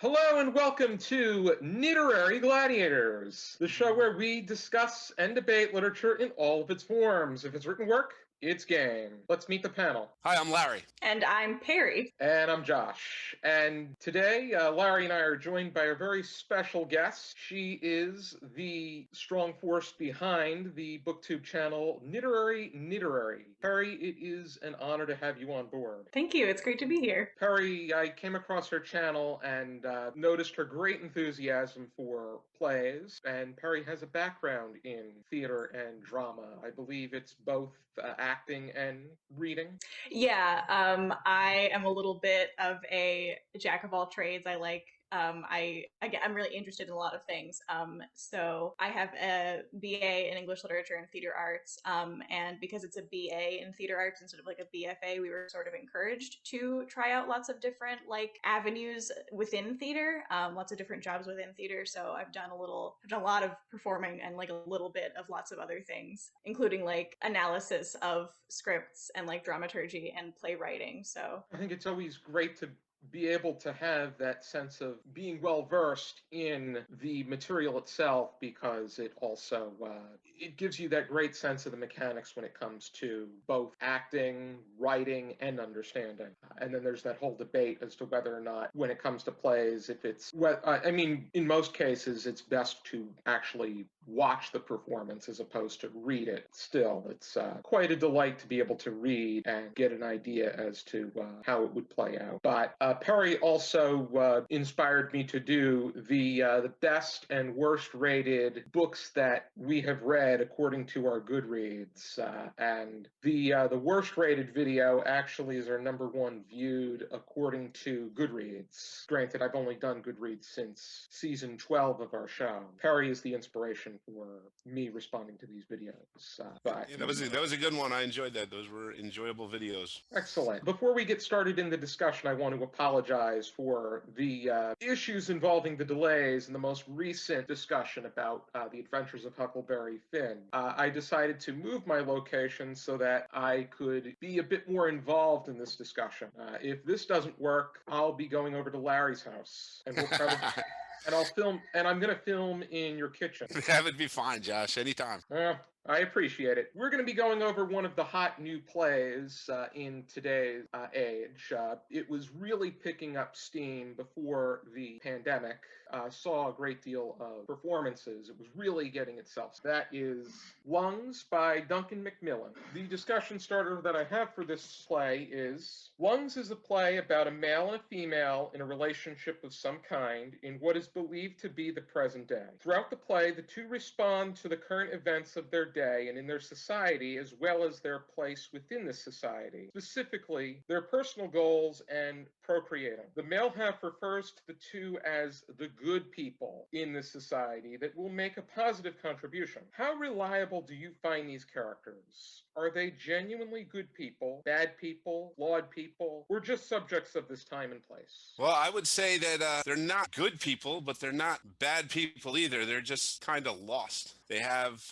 Hello and welcome to Literary Gladiators, the show where we discuss and debate literature in all of its forms. If it's written work, it's game. Let's meet the panel. Hi, I'm Larry. And I'm Peri. And I'm Josh. And today, Larry and I are joined by a very special guest. She is the strong force behind the BookTube channel Literary. Peri, it is an honor to have you on board. Thank you. It's great to be here. Peri, I came across her channel and noticed her great enthusiasm for plays. And Peri has a background in theater and drama. I believe it's both acting and reading. Yeah, I am a little bit of a jack of all trades. I'm really interested in a lot of things. So I have a BA in English Literature and Theater Arts. And because it's a BA in Theater Arts instead of like a BFA, we were sort of encouraged to try out lots of different avenues within theater, lots of different jobs within theater. So I've done a lot of performing and like a little bit of lots of other things, including like analysis of scripts and like dramaturgy and playwriting. So I think it's always great to be able to have that sense of being well versed in the material itself, because it also it gives you that great sense of the mechanics when it comes to both acting, writing, and understanding. And then there's that whole debate as to whether or not, when it comes to plays, if it's in most cases it's best to actually watch the performance as opposed to read it. Still, it's quite a delight to be able to read and get an idea as to how it would play out. But Peri also inspired me to do the best and worst rated books that we have read according to our Goodreads. And the worst rated video actually is our number one viewed according to Goodreads. Granted, I've only done Goodreads since season 12 of our show. Peri is the inspiration for me responding to these videos. That was a good one. I enjoyed that. Those were enjoyable videos. Excellent. Before we get started in the discussion, I want to apologize for the issues involving the delays in the most recent discussion about the adventures of Huckleberry Finn. I decided to move my location so that I could be a bit more involved in this discussion. If this doesn't work, I'll be going over to Larry's house, and we'll probably and I'll film, and I'm going to film in your kitchen. That would be fine, Josh. Anytime. I appreciate it. We're going to be going over one of the hot new plays in today's age. It was really picking up steam before the pandemic. Saw a great deal of performances. It was really getting itself. That is Lungs by Duncan Macmillan. The discussion starter that I have for this play is: Lungs is a play about a male and a female in a relationship of some kind in what is believed to be the present day. Throughout the play, the two respond to the current events of their day and in their society, as well as their place within the society, specifically their personal goals and procreating. The male half refers to the two as the good people in the society that will make a positive contribution. How reliable do you find these characters? Are they genuinely good people, bad people, flawed people, or just subjects of this time and place? Well, I would say that they're not good people, but they're not bad people either. They're just kind of lost. They have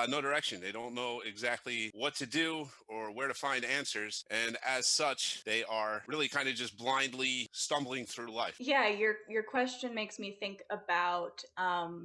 no direction. They don't know exactly what to do or where to find answers. And as such, they are really kind of just blindly stumbling through life. Yeah, your question makes me think about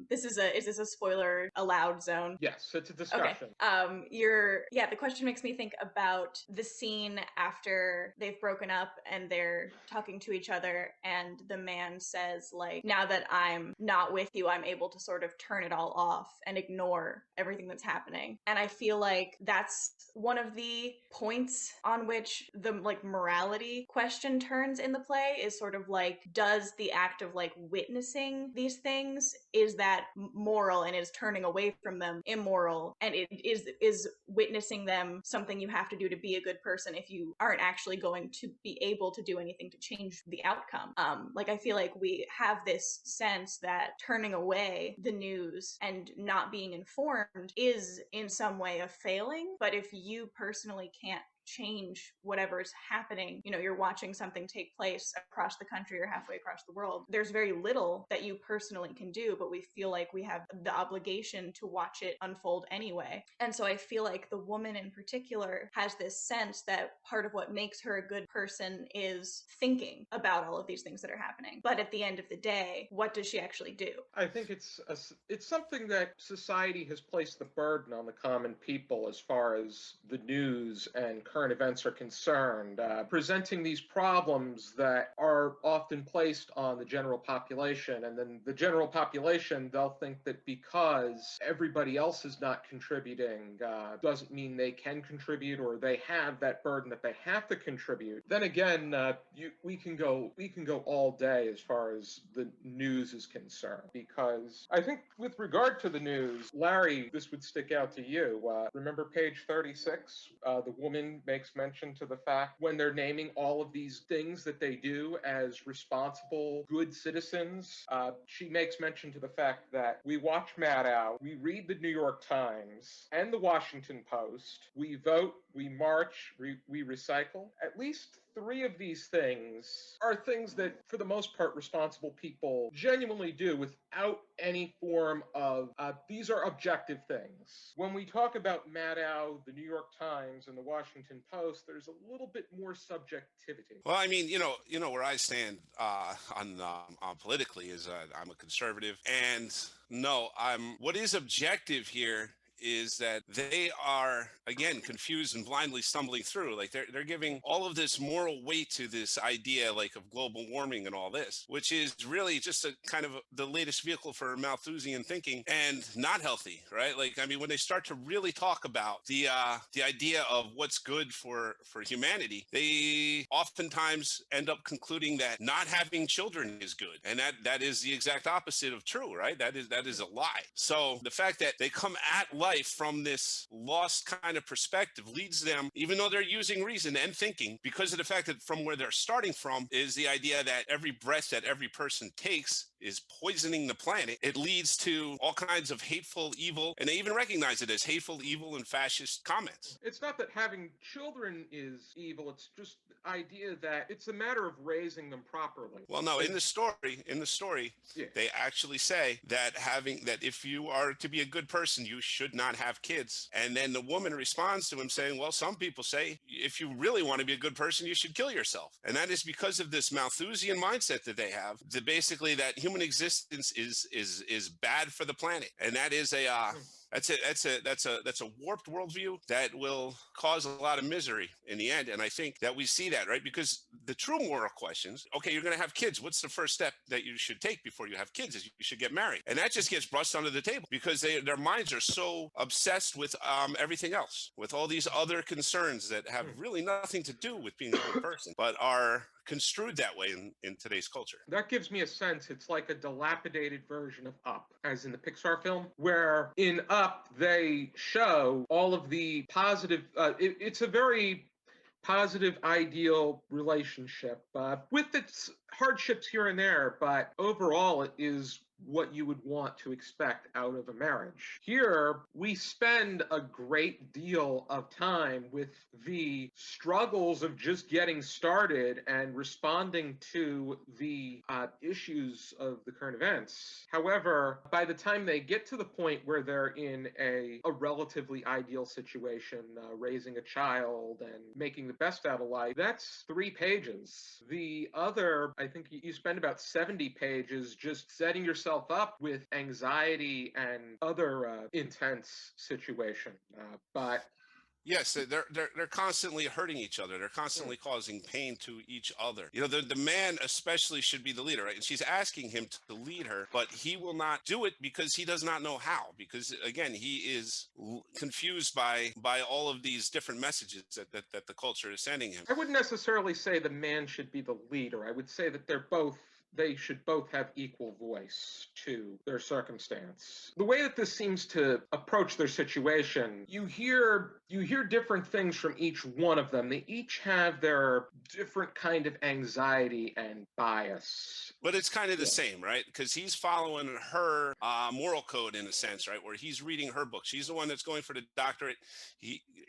is this a spoiler allowed zone? Yes, it's a discussion. Okay. The question makes me think about the scene after they've broken up and they're talking to each other, and the man says, like, now that I'm not with you, I'm able to sort of turn it all off and ignore everything that's happening. And I feel like that's one of the points on which the like morality question turns in the play, is sort of like, does the act of like witnessing these things, is that moral, and is turning away from them immoral, and it is witnessing them something you have to do to be a good person if you aren't actually going to be able to do anything to change the outcome. I feel like we have this sense that turning away the news and not being informed is in some way a failing, but if you personally can't change whatever's happening. You know, you're watching something take place across the country or halfway across the world. There's very little that you personally can do, but we feel like we have the obligation to watch it unfold anyway. And so I feel like the woman in particular has this sense that part of what makes her a good person is thinking about all of these things that are happening. But at the end of the day, what does she actually do? I think it's something that society has placed the burden on the common people as far as the news and current events are concerned, presenting these problems that are often placed on the general population. And then the general population, they'll think that because everybody else is not contributing, doesn't mean they can contribute, or they have that burden that they have to contribute. Then again, we can go all day as far as the news is concerned, because I think with regard to the news, Larry, this would stick out to you. Remember page 36? The woman makes mention to the fact when they're naming all of these things that they do as responsible, good citizens, she makes mention to the fact that we watch Maddow, we read the New York Times and the Washington Post, we vote, we march, we recycle. At least 3 of these things are things that, for the most part, responsible people genuinely do without any form of, these are objective things. When we talk about Maddow, the New York Times, and the Washington Post, there's a little bit more subjectivity. Well, I mean, where I stand on politically is I'm a conservative, and no, what is objective here is that they are, again, confused and blindly stumbling through. Like they're giving all of this moral weight to this idea, like, of global warming and all this, which is really just a kind of the latest vehicle for Malthusian thinking, and not healthy, right? Like, I mean, when they start to really talk about the idea of what's good for humanity, they oftentimes end up concluding that not having children is good, and that is the exact opposite of true, right? That is a lie. So the fact that they come at life from this lost kind of perspective leads them, even though they're using reason and thinking, because of the fact that from where they're starting from is the idea that every breath that every person takes is poisoning the planet. It leads to all kinds of hateful, evil, and they even recognize it as hateful, evil, and fascist comments. It's not that having children is evil, it's just the idea that it's a matter of raising them properly. Well, no, in the story, yeah, they actually say that if you are to be a good person, you should not have kids. And then the woman responds to him saying, well, some people say if you really want to be a good person, you should kill yourself. And that is because of this Malthusian mindset that they have, that basically that human existence is bad for the planet. And that is that's a warped worldview that will cause a lot of misery in the end. And I think that we see that, right? Because the true moral questions, okay, you're going to have kids. What's the first step that you should take before you have kids? Is you should get married. And that just gets brushed under the table because their minds are so obsessed with everything else, with all these other concerns that have really nothing to do with being a good person, but are construed that way in today's culture. That gives me a sense it's like a dilapidated version of Up, as in the Pixar film, where in Up they show all of the positive, it's a very positive, ideal relationship with its hardships here and there, but overall it is what you would want to expect out of a marriage. Here, we spend a great deal of time with the struggles of just getting started and responding to the issues of the current events. However, by the time they get to the point where they're in a relatively ideal situation, raising a child and making the best out of life, that's 3 pages. The other, I think you spend about 70 pages just setting yourself up with anxiety and other intense situation. But yes, they're constantly hurting each other. They're constantly causing pain to each other. You know, the man especially should be the leader, right? And she's asking him to lead her, but he will not do it because he does not know how. Because again, he is confused by all of these different messages that the culture is sending him. I wouldn't necessarily say the man should be the leader. I would say that they're both they should both have equal voice to their circumstance. The way that this seems to approach their situation, you hear different things from each one of them. They each have their different kind of anxiety and bias. But it's kind of the Yeah. same, right? Because he's following her moral code in a sense, right? Where he's reading her book. She's the one that's going for the doctorate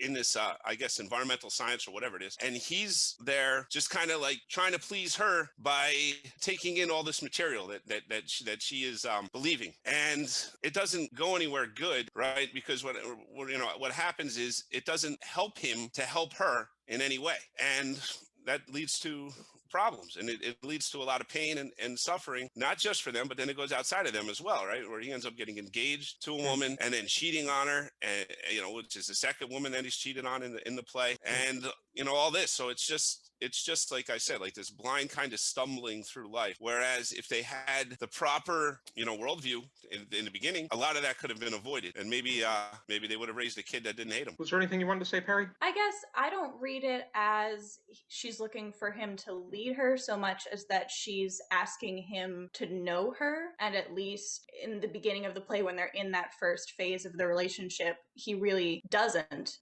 in this, I guess, environmental science or whatever it is. And he's there just kind of like trying to please her by taking in all this material that she is believing. And it doesn't go anywhere good, right? Because what happens is it doesn't help him to help her in any way. And that leads to problems, and it leads to a lot of pain and suffering, not just for them, but then it goes outside of them as well, right? Where he ends up getting engaged to a woman and then cheating on her, and which is the second woman that he's cheated on in the play, and all this. So it's just like I said, like this blind kind of stumbling through life. Whereas if they had the proper, worldview in the beginning, a lot of that could have been avoided, and maybe they would have raised a kid that didn't hate him. Was there anything you wanted to say, Peri? I guess I don't read it as she's looking for him to lead her so much as that she's asking him to know her. And at least in the beginning of the play, when they're in that first phase of the relationship, he really doesn't.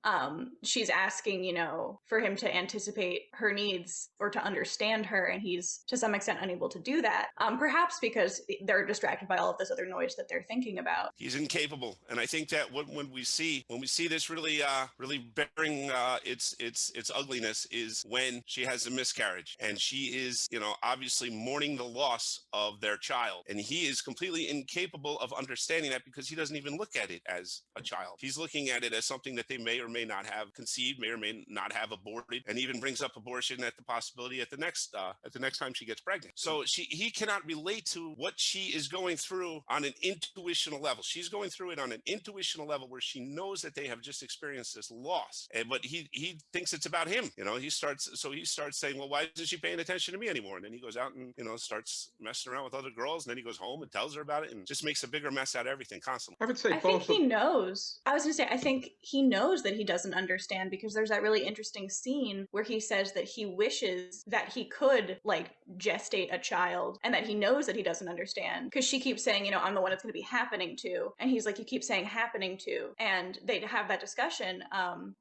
She's asking, for him to anticipate her needs or to understand her, and he's to some extent unable to do that. Perhaps because they're distracted by all of this other noise that they're thinking about. He's incapable, and I think that when we see this really bearing its ugliness is when she has a miscarriage, and she is obviously mourning the loss of their child, and he is completely incapable of understanding that because he doesn't even look at it as a child. He's looking at it as something that they may or may not have conceived, may or may not have aborted, and even brings up abortion at the possibility at the next time she gets pregnant. So he cannot relate to what she is going through on an intuitional level. She's going through it on an intuitional level where she knows that they have just experienced this loss, but he thinks it's about him. He starts saying, well, why isn't she paying attention to me anymore? And then he goes out and starts messing around with other girls, and then he goes home and tells her about it, and just makes a bigger mess out of everything constantly. I would say I think he knows. I was going to say, I think he knows that he doesn't understand, because there's that really interesting scene where he says that he wishes that he could gestate a child, and that he knows that he doesn't understand, because she keeps saying, I'm the one it's going to be happening to, and he's like, you keep saying happening to, and they have that discussion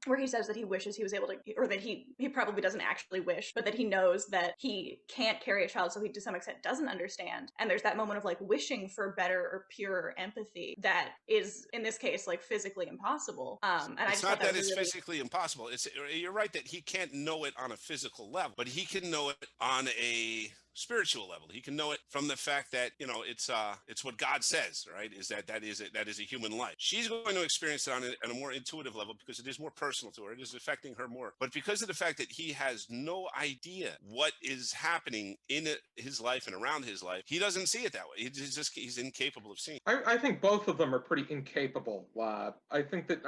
where he says that he wishes he was able to, or that he probably doesn't actually wish, but that he knows that he can't carry a child, so he to some extent doesn't understand. And there's that moment of wishing for better or purer empathy that is in this case physically impossible. And it's not that it's physically impossible. You're right that he can't know it on a physical level, but he can know it on a spiritual level. He can know it from the fact that it's what God says, right? Is that is a human life. She's going to experience it on a more intuitive level because it is more personal to her. It is affecting her more. But because of the fact that he has no idea what is happening in his life and around his life, he doesn't see it that way. He's incapable of seeing. I think both of them are pretty incapable. I think that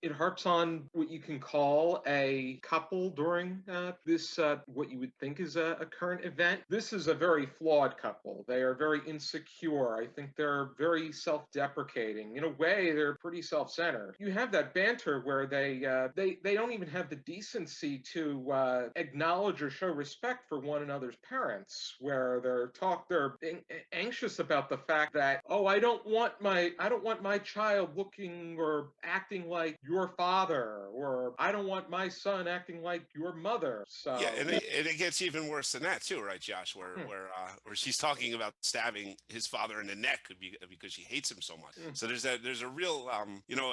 it harps on what you can call a couple during this what you would think is a current event. This is a very flawed couple. They are very insecure. I think they're very self-deprecating. In a way, they're pretty self-centered. You have that banter where they don't even have the decency to acknowledge or show respect for one another's parents, where they're anxious about the fact that, oh, I don't want my child looking or acting like your father, or I don't want my son acting like your mother. So yeah, and it gets even worse than that too, right, Josh? Where she's talking about stabbing his father in the neck because she hates him so much. So there's a real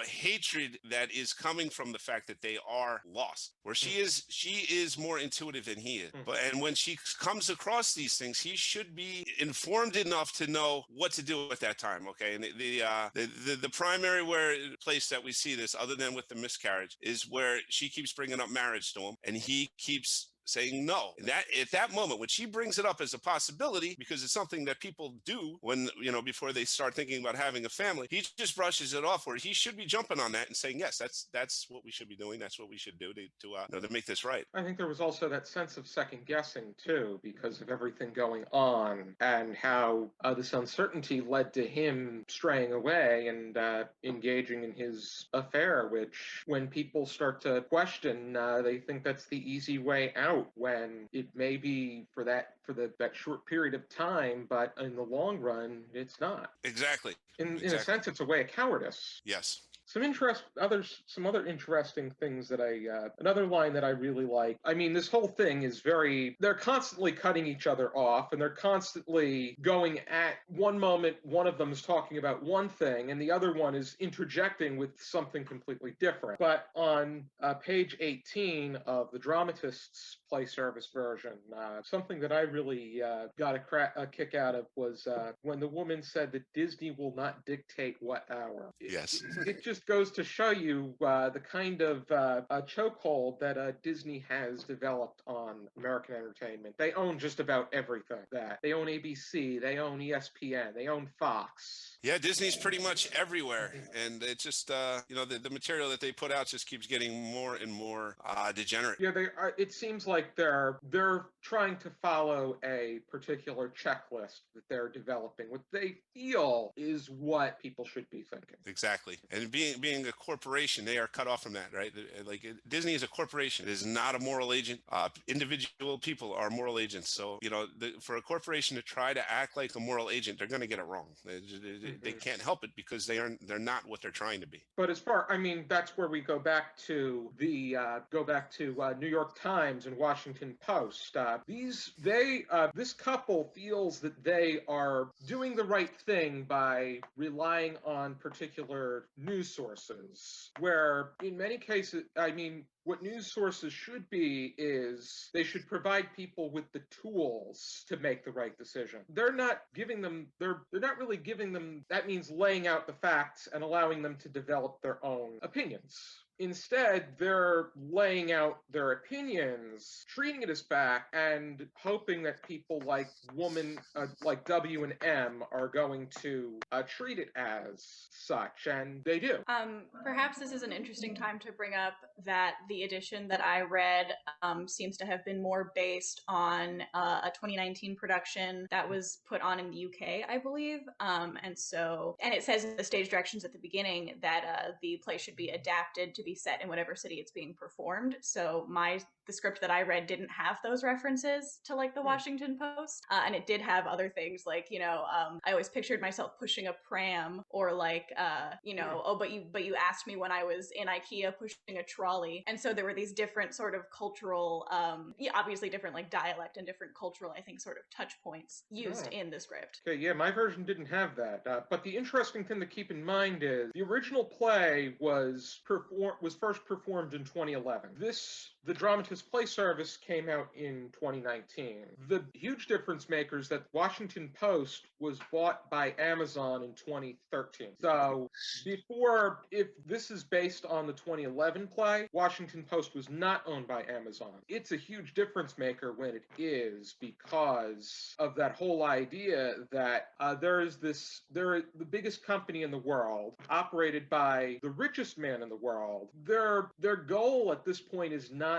hatred that is coming from the fact that they are lost. Where she is more intuitive than he is. And when she comes across these things, he should be informed enough to know what to do at that time. Okay, and the primary place that we see this, other than with the miscarriage, is where she keeps bringing up marriage to him, and he keeps saying no. And that at that moment, when she brings it up as a possibility, because it's something that people do when before they start thinking about having a family, he just brushes it off. Where he should be jumping on that and saying, yes, that's what we should be doing. That's what we should do to make this right. I think there was also that sense of second guessing too, because of everything going on and how this uncertainty led to him straying away and engaging in his affair, which when people start to question, they think that's the easy way out. out when it may be for that short period of time, but in the long run, it's not. Exactly. In a Exactly. sense, it's a way of cowardice. Yes. Some other interesting things that another line that I really like. I mean, this whole thing is they're constantly cutting each other off, and they're constantly going at one moment, one of them is talking about one thing, and the other one is interjecting with something completely different. But on page 18 of the dramatist's play service version, something that I really got a kick out of was when the woman said that Disney will not dictate what hour. Yes. It just goes to show you the kind of chokehold that Disney has developed on American entertainment. They own just about everything. They own ABC, they own ESPN, they own Fox. Yeah, Disney's pretty much everywhere, and it's just the material that they put out just keeps getting more and more degenerate. Yeah, it seems like they're trying to follow a particular checklist that they're developing, what they feel is what people should be thinking. Exactly, and being a corporation, they are cut off from that, right? Like Disney is a corporation; it is not a moral agent. Individual people are moral agents, so for a corporation to try to act like a moral agent, they're going to get it wrong. They can't help it because they're not what they're trying to be. But that's where we go back to New York Times and Washington Post. This couple feels that they are doing the right thing by relying on particular news sources, where in many cases, what news sources should be is they should provide people with the tools to make the right decision. They're not really giving them, that means laying out the facts and allowing them to develop their own opinions. Instead, they're laying out their opinions, treating it as fact, and hoping that people like W and M are going to treat it as such, and they do. Perhaps this is an interesting time to bring up that the edition that I read seems to have been more based on a 2019 production that was put on in the UK, I believe. And it says in the stage directions at the beginning that the play should be adapted to be set in whatever city it's being performed. So the script that I read didn't have those references to like the Washington Post, and it did have other things like I always pictured myself pushing a pram, or like but you asked me when I was in IKEA pushing a trolley. And so there were these different sort of cultural, obviously different like dialect and different cultural, I think, sort of touch points used in the script. Okay, yeah, my version didn't have that. But the interesting thing to keep in mind is the original play was first performed in 2011. The dramatist play service came out in 2019. The huge difference maker is that Washington Post was bought by Amazon in 2013. So if this is based on the 2011 play, Washington Post was not owned by Amazon. It's a huge difference maker when it is, because of that whole idea that they're the biggest company in the world, operated by the richest man in the world. Their goal at this point is not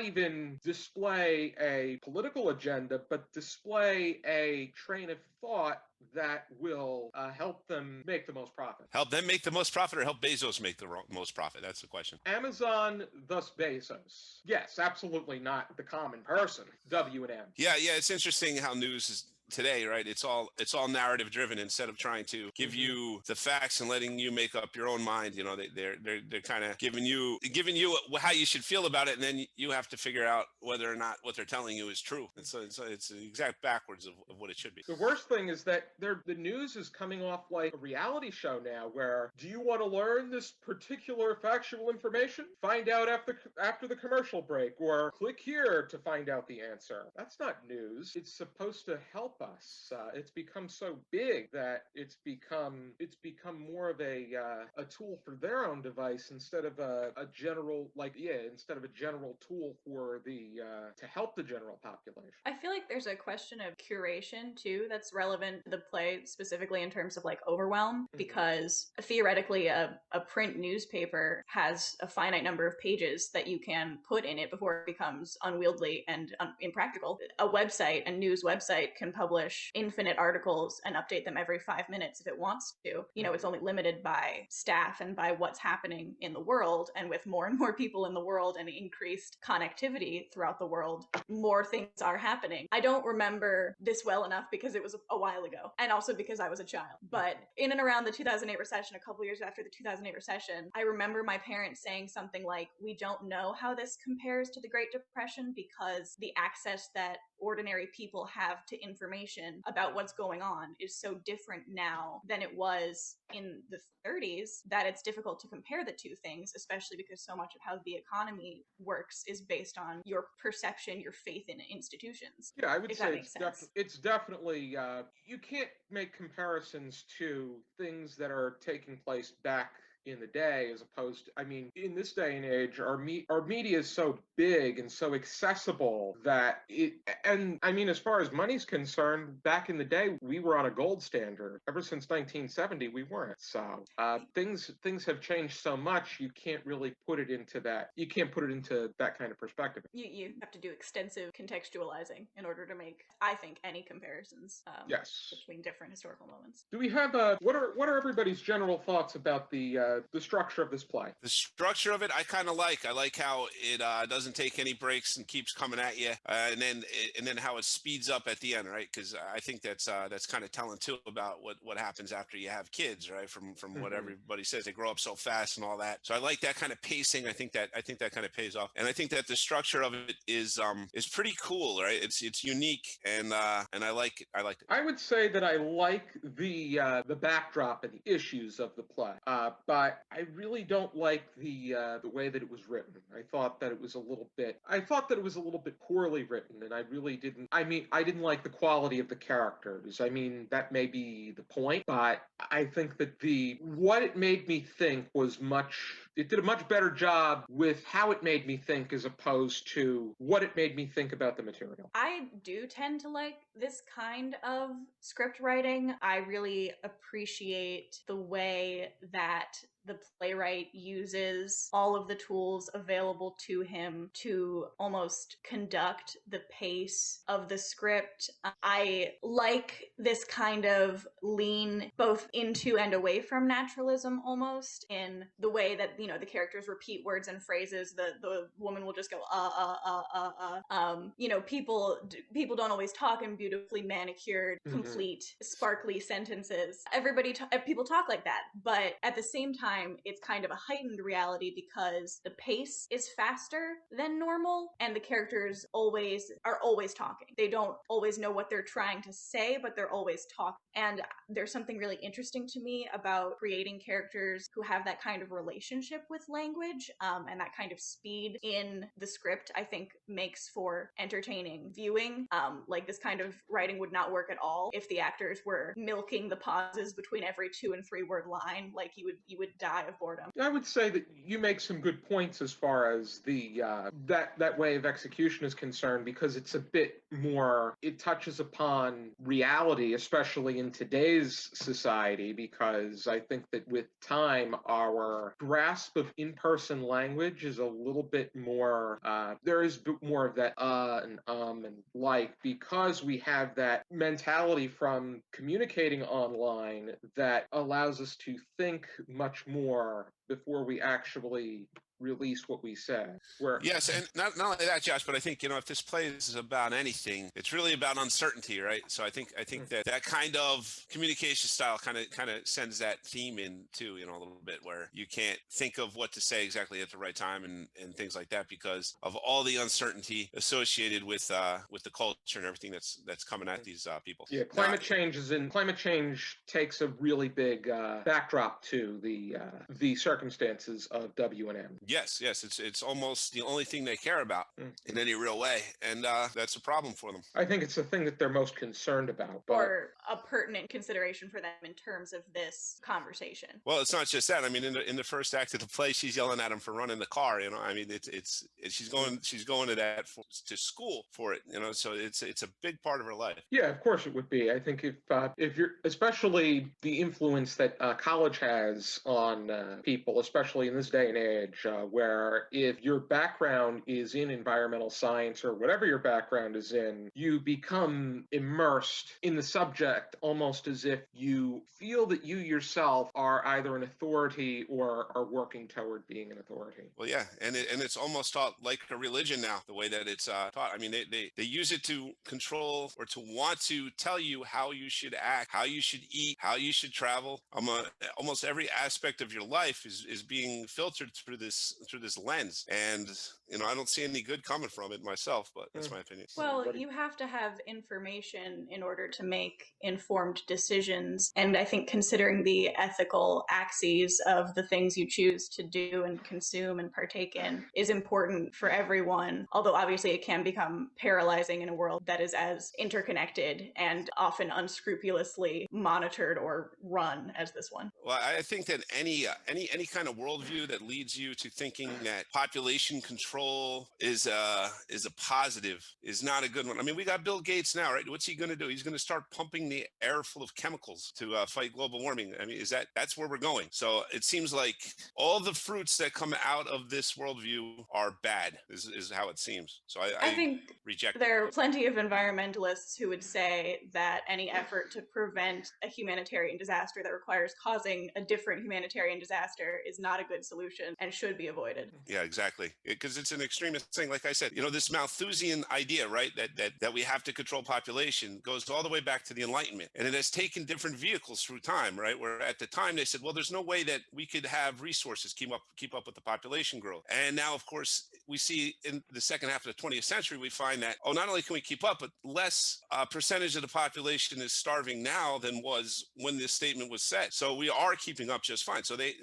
even display a political agenda, but display a train of thought that will help them make the most profit. Help them make the most profit, or help Bezos make the most profit? That's the question. Amazon, thus Bezos. Yes, absolutely not the common person. W&M. Yeah, it's interesting how news is today, right? It's all narrative driven. Instead of trying to give you the facts and letting you make up your own mind, they're kind of giving you how you should feel about it, and then you have to figure out whether or not what they're telling you is true. And so it's the exact backwards of what it should be. The worst thing is that the news is coming off like a reality show now, where do you want to learn this particular factual information? Find out after the commercial break, or click here to find out the answer. That's not news. It's supposed to help us. It's become so big that it's become more of a tool for their own device instead of a general tool for to help the general population. I feel like there's a question of curation too that's relevant to the play, specifically in terms of like overwhelm, because theoretically a print newspaper has a finite number of pages that you can put in it before it becomes unwieldy and impractical. A news website can publish publish infinite articles and update them every 5 minutes if it wants to. You know, it's only limited by staff and by what's happening in the world. And with more and more people in the world and increased connectivity throughout the world, more things are happening. I don't remember this well enough because it was a while ago, and also because I was a child. But in and around the 2008 recession, a couple years after the 2008 recession, I remember my parents saying something like, we don't know how this compares to the Great Depression because the access that ordinary people have to information about what's going on is so different now than it was in the 30s that it's difficult to compare the two things, especially because so much of how the economy works is based on your perception, your faith in institutions. Yeah, I would if that say makes sense. it's definitely, you can't make comparisons to things that are taking place back in the day as opposed to, I mean, in this day and age, our media is so big and so accessible that and I mean, as far as money's concerned, back in the day, we were on a gold standard. Ever since 1970, we weren't. So things have changed so much, you can't really put it into that. You can't put it into that kind of perspective. You have to do extensive contextualizing in order to make, I think, any comparisons Yes. between different historical moments. Do we have what are everybody's general thoughts about the structure of this play? The structure of it, I kind of like. I like how it doesn't take any breaks and keeps coming at you, and then how it speeds up at the end, right? Because I think that's kind of telling too about what happens after you have kids, right? From what everybody says, they grow up so fast and all that. So I like that kind of pacing. I think that kind of pays off, and I think that the structure of it is pretty cool, right? It's unique, and I like it. I liked it. I would say that I like the backdrop and the issues of the play, but I really don't like the way that it was written. I thought that it was a little bit poorly written, and I really didn't. I mean, I didn't like the quality of the characters. I mean, that may be the point, but I think that what it made me think was it did a much better job with how it made me think as opposed to what it made me think about the material. I do tend to like this kind of script writing. I really appreciate the way that the playwright uses all of the tools available to him to almost conduct the pace of the script. I like this kind of lean both into and away from naturalism almost in the way that, you know, the characters repeat words and phrases. The woman will just go, you know, people don't always talk in beautifully manicured, complete, sparkly sentences. People talk like that, but at the same time, it's kind of a heightened reality because the pace is faster than normal and the characters are always talking. They don't always know what they're trying to say, but they're always talking. And there's something really interesting to me about creating characters who have that kind of relationship with language, and that kind of speed in the script, I think makes for entertaining viewing. Like this kind of writing would not work at all if the actors were milking the pauses between every 2 and 3 word line. Like you would die of boredom. I would say that you make some good points as far as the that way of execution is concerned, because it's a bit more, it touches upon reality, especially in today's society, because I think that with time, our grasp of in-person language is a little bit more, there is a bit more of that and like, because we have that mentality from communicating online that allows us to think much more before we actually release what we said. Yes, and not only that, Josh, but I think, you know, if this play is about anything, it's really about uncertainty, right? So I think that kind of communication style kind of sends that theme in too, you know, a little bit, where you can't think of what to say exactly at the right time and things like that because of all the uncertainty associated with the culture and everything that's coming at these people. Yeah, climate change takes a really big backdrop to the circumstances of W&M. Yes, it's almost the only thing they care about in any real way, and that's a problem for them. I think it's the thing that they're most concerned about, or a pertinent consideration for them in terms of this conversation. Well, it's not just that. I mean, in the first act of the play, she's yelling at him for running the car. You know, I mean, she's going to school for it. You know, so it's a big part of her life. Yeah, of course it would be. I think if you're, especially the influence that college has on people, especially in this day and age, where if your background is in environmental science or whatever your background is in, you become immersed in the subject almost as if you feel that you yourself are either an authority or are working toward being an authority. Well, yeah, and it's almost taught like a religion now, the way that it's taught. I mean, they use it to control or to want to tell you how you should act, how you should eat, how you should travel. Almost every aspect of your life is being filtered through this lens, and I don't see any good coming from it myself, but that's my opinion. Well, you have to have information in order to make informed decisions. And I think considering the ethical axes of the things you choose to do and consume and partake in is important for everyone. Although obviously it can become paralyzing in a world that is as interconnected and often unscrupulously monitored or run as this one. Well, I think that any kind of worldview that leads you to thinking that population control is a positive is not a good one. I mean, we got Bill Gates now, right? What's he going to do? He's going to start pumping the air full of chemicals to fight global warming. I mean, that's where we're going? So it seems like all the fruits that come out of this worldview are bad. Is how it seems. So I think reject. There are plenty of environmentalists who would say that any effort to prevent a humanitarian disaster that requires causing a different humanitarian disaster is not a good solution and should be avoided. Yeah, exactly. Because it's an extremist thing. Like I said, this Malthusian idea, right, that we have to control population goes all the way back to the Enlightenment. And it has taken different vehicles through time, right? Where at the time they said, well, there's no way that we could have resources keep up with the population growth. And now, of course, we see in the second half of the 20th century, we find that, not only can we keep up, but less percentage of the population is starving now than was when this statement was said. So we are keeping up just fine. So they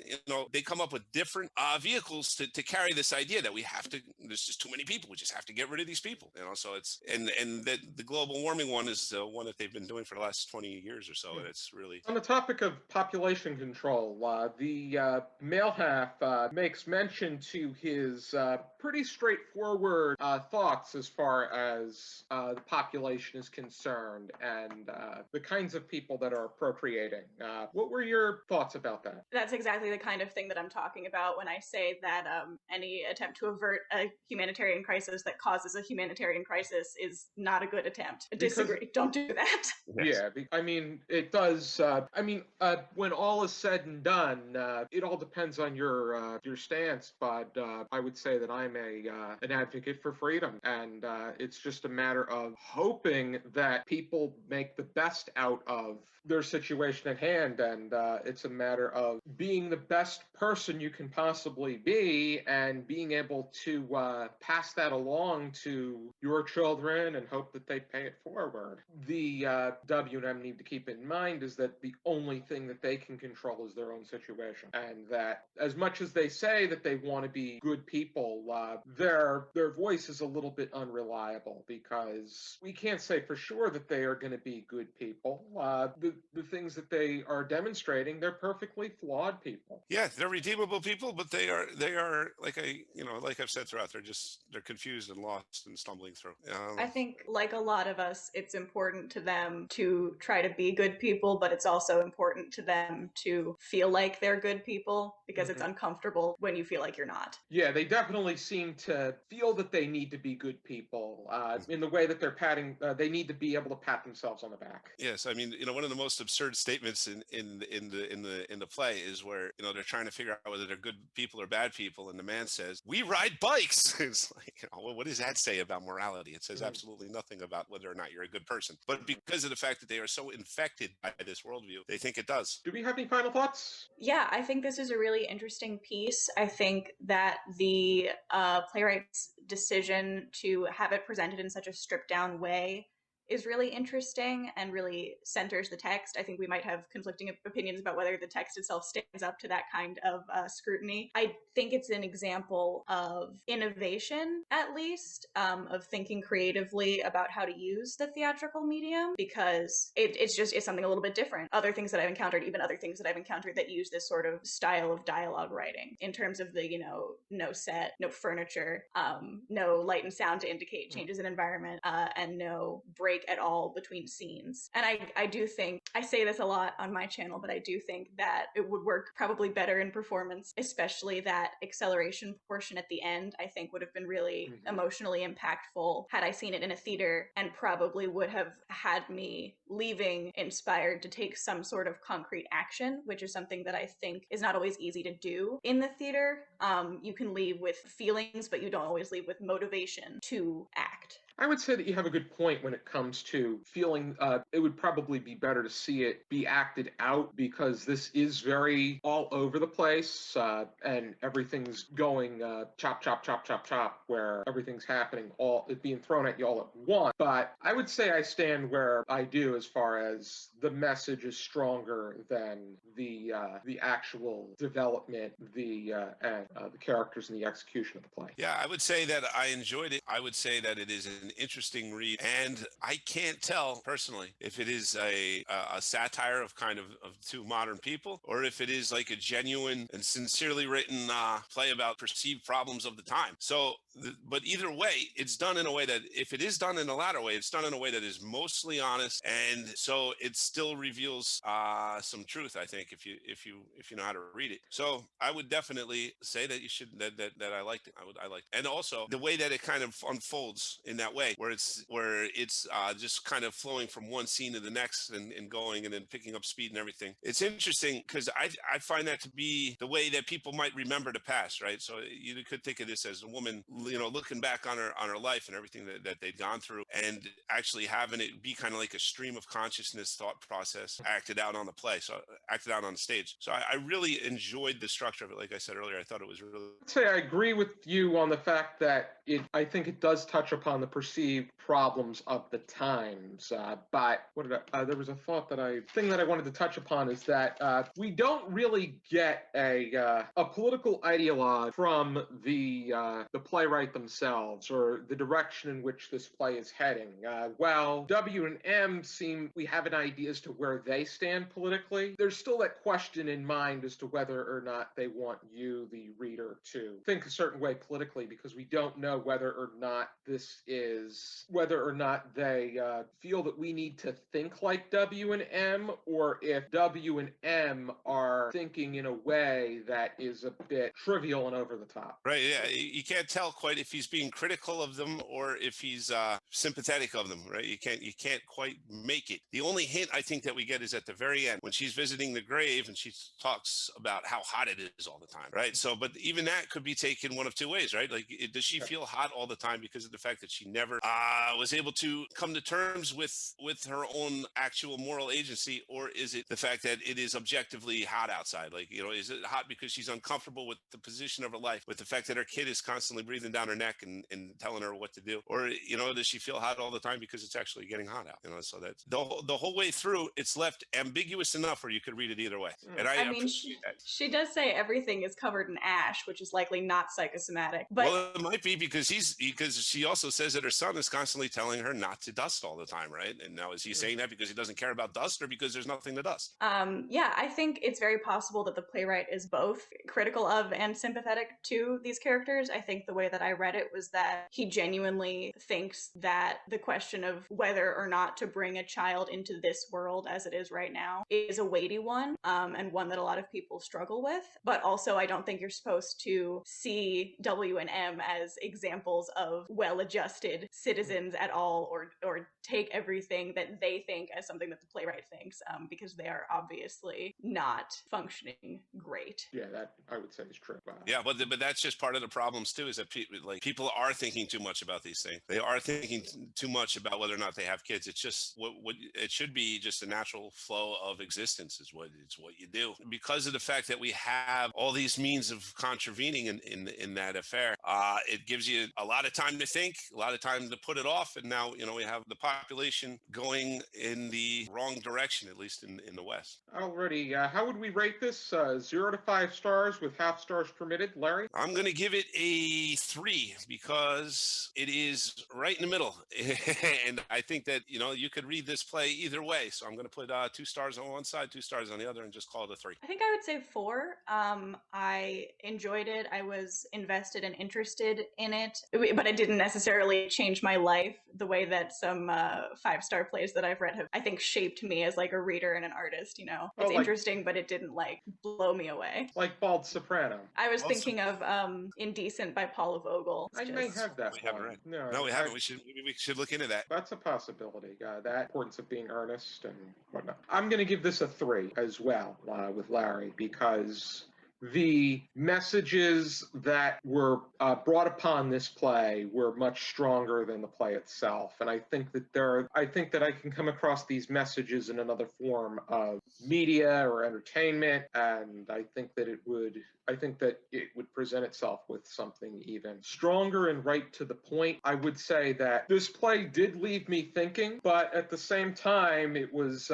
come up with different vehicles to carry this idea that there's just too many people. We just have to get rid of these people. So it's, and the global warming one is one that they've been doing for the last 20 years or so. And it's really. On the topic of population control, the male half makes mention to his pretty straightforward thoughts as far as the population is concerned and the kinds of people that are procreating. What were your thoughts about that? That's exactly the kind of thing that I'm talking about when I say that any attempt to avert a humanitarian crisis that causes a humanitarian crisis is not a good attempt. I disagree. Don't do that. Yeah, I mean, it does. When all is said and done, it all depends on your stance. But I would say that I'm an advocate for freedom, and it's just a matter of hoping that people make the best out of their situation at hand, and it's a matter of being the best person you can possibly be and being able to pass that along to your children and hope that they pay it forward. The W&M need to keep in mind is that the only thing that they can control is their own situation, and that as much as they say that they want to be good people, their voice is a little bit unreliable because we can't say for sure that they are going to be good people. The things that they are demonstrating, they're perfectly flawed people. Yeah, they're redeemable people, but they are like I've said throughout, they're confused and lost and stumbling through. I think, like a lot of us, it's important to them to try to be good people, but it's also important to them to feel like they're good people because it's uncomfortable when you feel like you're not. Yeah, they definitely seem to feel that they need to be good people in the way that they need to be able to pat themselves on the back. Yes, I mean, one of the most absurd statements in the play is where they're trying to figure out whether they're good people or bad people, and the man says, "We ride bikes." It's like, well, what does that say about morality? It says absolutely nothing about whether or not you're a good person. But because of the fact that they are so infected by this worldview, they think it does. Do we have any final thoughts? Yeah, I think this is a really interesting piece. I think that the playwright's decision to have it presented in such a stripped down way is really interesting and really centers the text. I think we might have conflicting opinions about whether the text itself stands up to that kind of scrutiny. I think it's an example of innovation, at least, of thinking creatively about how to use the theatrical medium, because it's something a little bit different. Other things that I've encountered, even other things that I've encountered that use this sort of style of dialogue writing in terms of the, no set, no furniture, no light and sound to indicate changes in environment, and no break break at all between scenes. And I do think, I say this a lot on my channel, but I do think that it would work probably better in performance, especially that acceleration portion at the end, I think would have been really emotionally impactful had I seen it in a theater, and probably would have had me leaving inspired to take some sort of concrete action, which is something that I think is not always easy to do in the theater. You can leave with feelings, but you don't always leave with motivation to act. I would say that you have a good point when it comes to feeling it would probably be better to see it be acted out, because this is very all over the place and everything's going chop, chop, chop, chop, chop, where everything's happening, all it being thrown at you all at once. But I would say I stand where I do as far as the message is stronger than the actual development, and the characters and the execution of the play. Yeah, I would say that I enjoyed it. I would say that it is an interesting read, and I can't tell personally if it is a satire of kind of two modern people, or if it is like a genuine and sincerely written play about perceived problems of the time. So, but either way, it's done in a way that, if it is done in a latter way, it's done in a way that is mostly honest, and so it still reveals some truth, I think, if you know how to read it. So I would definitely say that you should that I liked it. I liked it. And also the way that it kind of unfolds in that way, where it's just kind of flowing from one scene to the next and going and then picking up speed and everything. It's interesting because I find that to be the way that people might remember the past, right? So you could think of this as a woman, looking back on her life and everything that they'd gone through, and actually having it be kind of like a stream of consciousness thought process acted out on the play, so acted out on the stage. So I really enjoyed the structure of it. Like I said earlier, I thought it was really. I'd say I agree with you on the fact that I think it does touch upon the perceived problems of the times. But there was a thing that I wanted to touch upon, is that we don't really get a political ideologue from the playwright themselves, or the direction in which this play is heading. While W and M we have an idea as to where they stand politically, there's still that question in mind as to whether or not they want you, the reader, to think a certain way politically, because we don't know whether or not they feel that we need to think like W and M, or if W and M are thinking in a way that is a bit trivial and over the top. Right, yeah. You can't tell quite if he's being critical of them or if he's sympathetic of them, right? You can't quite make it. The only hint I think that we get is at the very end, when she's visiting the grave and she talks about how hot it is all the time, right? So, but even that could be taken one of two ways, right? Like, does she feel hot all the time because of the fact that she never was able to come to terms with her own actual moral agency, or is it the fact that it is objectively hot outside? Like, is it hot because she's uncomfortable with the position of her life, with the fact that her kid is constantly breathing down her neck and telling her what to do? Or, does she feel hot all the time because it's actually getting hot out? So that the whole way through, it's left ambiguous enough where you could read it either way. And I mean, she does say everything is covered in ash, which is likely not psychosomatic. But well, it might be because she also says that her son is constantly telling her not to dust all the time, right? And now, is he saying that because he doesn't care about dust, or because there's nothing to dust? Yeah, I think it's very possible that the playwright is both critical of and sympathetic to these characters. I think the way that I read it was that he genuinely thinks that the question of whether or not to bring a child into this world as it is right now is a weighty one, and one that a lot of people struggle with. But also, I don't think you're supposed to see W and M as examples of well-adjusted citizens at all, or take everything that they think as something that the playwright thinks, because they are obviously not functioning great. Yeah, that I would say is true. Yeah, but that's just part of the problems too, is that people are thinking too much about these things. They are thinking too much about whether or not they have kids. It's just what it should be, just a natural flow of existence is what you do. Because of the fact that we have all these means of contravening in that affair, it gives you a lot of time to think, a lot of time to put it off, and now we have the population going in the wrong direction, at least in the West. Alrighty, how would we rate this? 0 to 5 stars with half stars permitted, Larry? I'm going to give it a 3 because it is right in the middle. And I think that, you could read this play either way. So I'm going to put 2 stars on one side, 2 stars on the other, and just call it a 3. I think I would say 4. I enjoyed it. I was invested and interested in it, but it didn't necessarily change my life the way that some 5-star plays that I've read have, I think, shaped me as like a reader and an artist. You know, it's interesting, but it didn't like blow me away. Like Bald Soprano. I was thinking of Indecent by Paula Vogel. I may have that. We haven't read. No, we haven't. We should look into that. That's a possibility. That importance of being earnest and whatnot. I'm going to give this a 3 as well with Larry, because the messages that were brought upon this play were much stronger than the play itself, and I think that I can come across these messages in another form of media or entertainment, and I think that it would present itself with something even stronger and right to the point. I would say that this play did leave me thinking, but at the same time, it was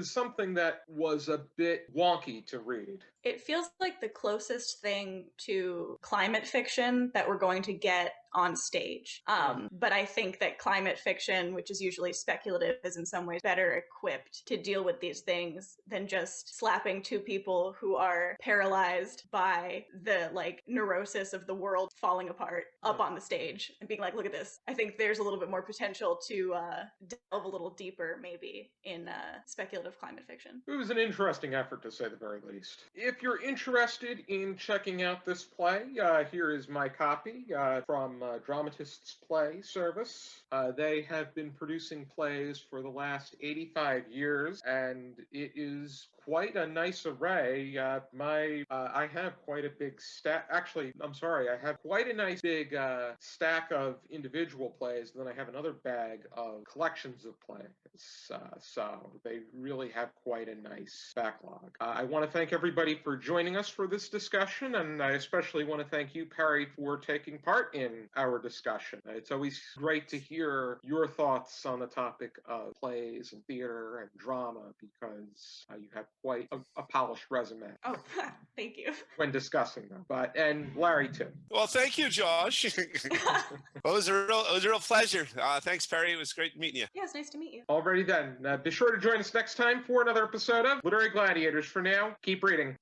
something that was a bit wonky to read. It feels like the closest thing to climate fiction that we're going to get on stage. But I think that climate fiction, which is usually speculative, is in some ways better equipped to deal with these things than just slapping two people who are paralyzed by the like neurosis of the world falling apart up on the stage and being like, look at this. I think there's a little bit more potential to delve a little deeper maybe in speculative climate fiction. It was an interesting effort, to say the very least. If you're interested in checking out this play, here is my copy from Dramatists Play Service. They have been producing plays for the last 85 years, and it is quite a nice array. I have quite a big stack. Actually, I'm sorry, I have quite a nice big stack of individual plays, and then I have another bag of collections of plays. So they really have quite a nice backlog. I want to thank everybody for joining us for this discussion, and I especially want to thank you, Peri, for taking part in our discussion. It's always great to hear your thoughts on the topic of plays and theater and drama, because you have quite a polished resume. Oh, thank you. When discussing them, and Larry too. Well, thank you, Josh. Well, it was a real pleasure. Thanks, Peri. It was great meeting you. Yeah, it's nice to meet you. Alrighty then. Be sure to join us next time for another episode of Literary Gladiators. For now, keep reading.